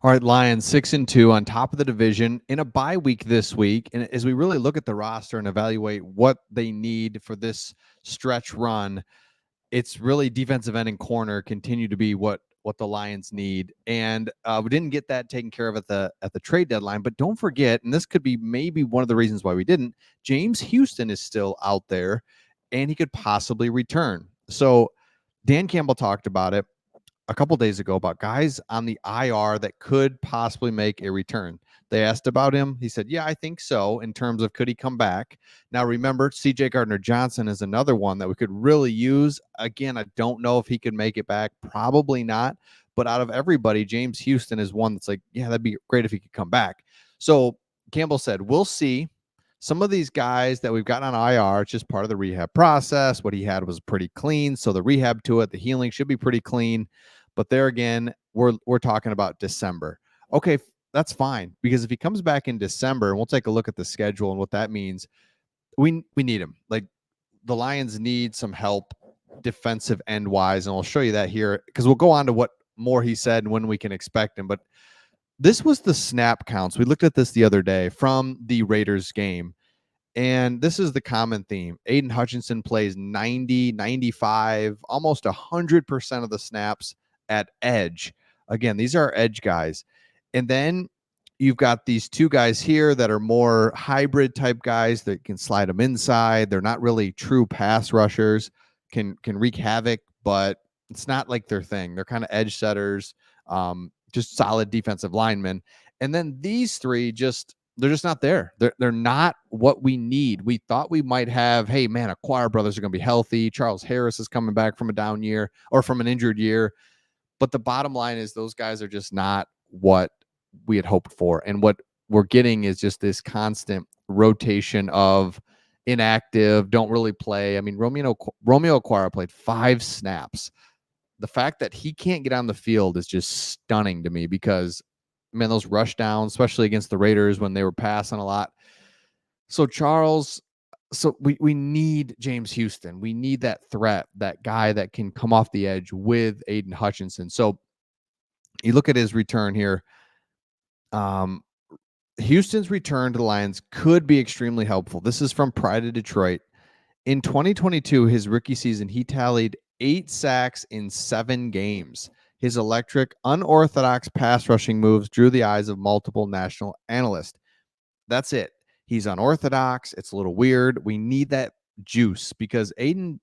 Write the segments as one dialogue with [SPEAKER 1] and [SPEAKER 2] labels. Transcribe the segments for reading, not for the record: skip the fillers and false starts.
[SPEAKER 1] All right, Lions 6-2 on top of the division in a bye week this week. And as we really look at the roster and evaluate what they need for this stretch run, it's really defensive end and corner continue to be what the Lions need. And we didn't get that taken care of at the trade deadline. But don't forget, and this could be maybe one of the reasons why we didn't, James Houston is still out there, and he could possibly return. So Dan Campbell talked about it a couple days ago about guys on the IR that could possibly make a return. They asked about him. He said, yeah, I think so, in terms of could he come back. Now, remember, CJ Gardner-Johnson is another one that we could really use. Again, I don't know if he could make it back. Probably not. But out of everybody, James Houston is one that's like, yeah, that'd be great if he could come back. So Campbell said, we'll see. Some of these guys that we've gotten on IR, it's just part of the rehab process. What he had was pretty clean. So the rehab to it, the healing should be pretty clean. But there again, we're talking about December. Okay, that's fine, because if he comes back in December, and we'll take a look at the schedule and what that means, we need him. Like, the Lions need some help defensive end wise, and we'll show you that here because we'll go on to what more he said and when we can expect him. But this was the snap counts. We looked at this the other day from the Raiders game. And this is the common theme. Aiden Hutchinson plays 90, 95, almost 100% of the snaps at edge. Again, these are edge guys. And then you've got these two guys here that are more hybrid type guys that can slide them inside. They're not really true pass rushers, can wreak havoc, but it's not like their thing. They're kind of edge setters, just solid defensive linemen. And then these three they're just not there. They're not what we need. We thought we might have, hey, man, Acquire brothers are going to be healthy. Charles Harris is coming back from a down year or from an injured year. But the bottom line is those guys are just not what we had hoped for. And what we're getting is just this constant rotation of inactive, don't really play. I mean, Romeo Acquire played 5 snaps. The fact that he can't get on the field is just stunning to me because, man, those rush downs, especially against the Raiders when they were passing a lot. So we need James Houston. We need that threat, that guy that can come off the edge with Aiden Hutchinson. So you look at his return here. Houston's return to the Lions could be extremely helpful. This is from Pride of Detroit. In 2022, his rookie season, he tallied 8 sacks in 7 games. His electric, unorthodox pass rushing moves drew the eyes of multiple national analysts. That's it. He's unorthodox. It's a little weird. We need that juice because Aiden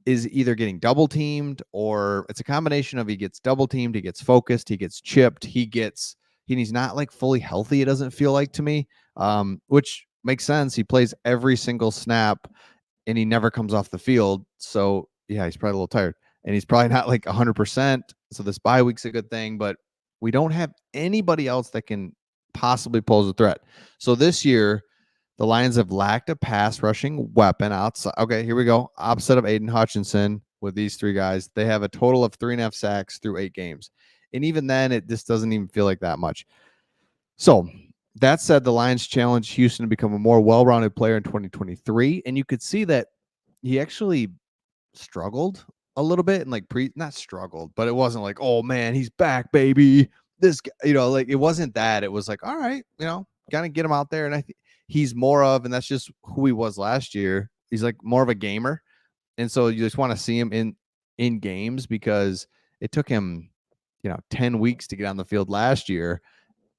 [SPEAKER 1] is either getting double teamed or it's a combination of he gets double teamed, he gets focused, he gets chipped, he's not like fully healthy. It doesn't feel like to me, which makes sense. He plays every single snap and he never comes off the field. So yeah, he's probably a little tired and he's probably not like 100%. So this bye week's a good thing, but we don't have anybody else that can possibly pose a threat. So this year, the Lions have lacked a pass rushing weapon outside. Okay, here we go. Opposite of Aiden Hutchinson with these 3 guys. They have a total of 3.5 sacks through 8 games. And even then, it just doesn't even feel like that much. So that said, the Lions challenged Houston to become a more well-rounded player in 2023. And you could see that he actually struggled a little bit and not struggled, but it wasn't like, oh man, he's back, baby. This guy, like it wasn't that. It was like, all right, gotta get him out there. And I think he's more of, and that's just who he was last year. He's like more of a gamer. And so you just want to see him in games because it took him, 10 weeks to get on the field last year.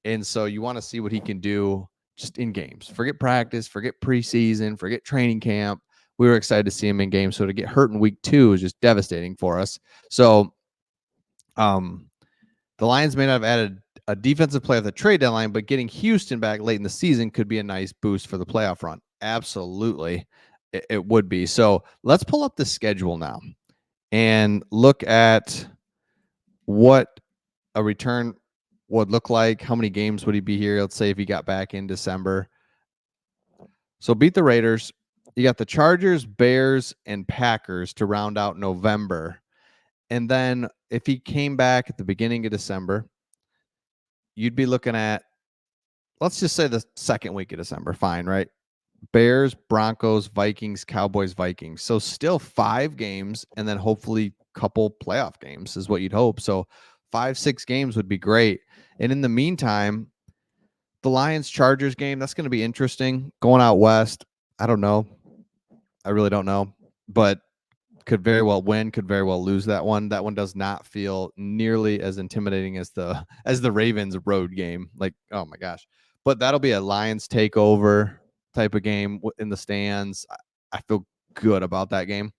[SPEAKER 1] And so you want to see what he can do just in games. Forget practice, forget preseason, forget training camp. We were excited to see him in games. So to get hurt in week 2 is just devastating for us. So the Lions may not have added a defensive player at the trade deadline, but getting Houston back late in the season could be a nice boost for the playoff run. Absolutely, it would be. So let's pull up the schedule now and look at what a return would look like. How many games would he be here? Let's say if he got back in December. So beat the Raiders. You got the Chargers, Bears, and Packers to round out November. And then if he came back at the beginning of December, you'd be looking at, let's just say the second week of December. Fine, right? Bears, Broncos, Vikings, Cowboys, Vikings. So still 5 games and then hopefully a couple playoff games is what you'd hope. So 5-6 games would be great. And in the meantime, the Lions-Chargers game, that's going to be interesting. Going out west, I don't know. I really don't know. But could very well win, could very well lose that one. That one does not feel nearly as intimidating as the Ravens road game. Like, oh my gosh. But that'll be a Lions takeover type of game in the stands. I feel good about that game.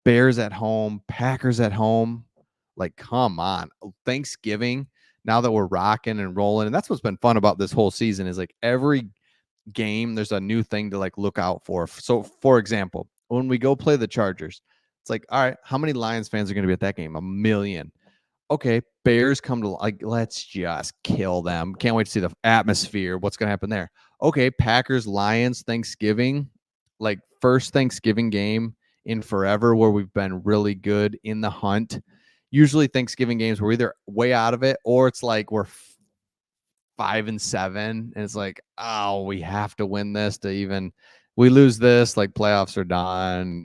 [SPEAKER 1] Bears at home, Packers at home. Like, come on. Thanksgiving, now that we're rocking and rolling. And that's what's been fun about this whole season is like every game, there's a new thing to like look out for. So, for example, when we go play the Chargers, it's like, all right, how many Lions fans are going to be at that game? 1,000,000. Okay, Bears come to like, let's just kill them. Can't wait to see the atmosphere. What's going to happen there? Okay, Packers, Lions, Thanksgiving, like first Thanksgiving game in forever where we've been really good in the hunt. Usually Thanksgiving games we're either way out of it or it's like we're 5-7 and it's like, oh, we have to win this to even we lose this, like playoffs are done.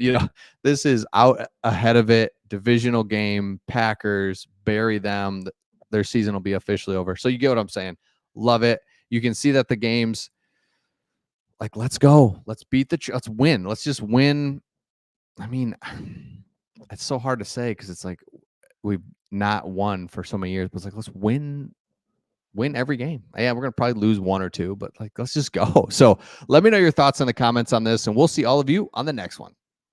[SPEAKER 1] This is out ahead of it. Divisional game, Packers, bury them. Their season will be officially over. So you get what I'm saying. Love it. You can see that the games like, let's go. Let's let's win. Let's just win. I mean, it's so hard to say because it's like we've not won for so many years, but it's like, let's win every game. Yeah, we're going to probably lose one or two, but like, let's just go. So let me know your thoughts in the comments on this, and we'll see all of you on the next one.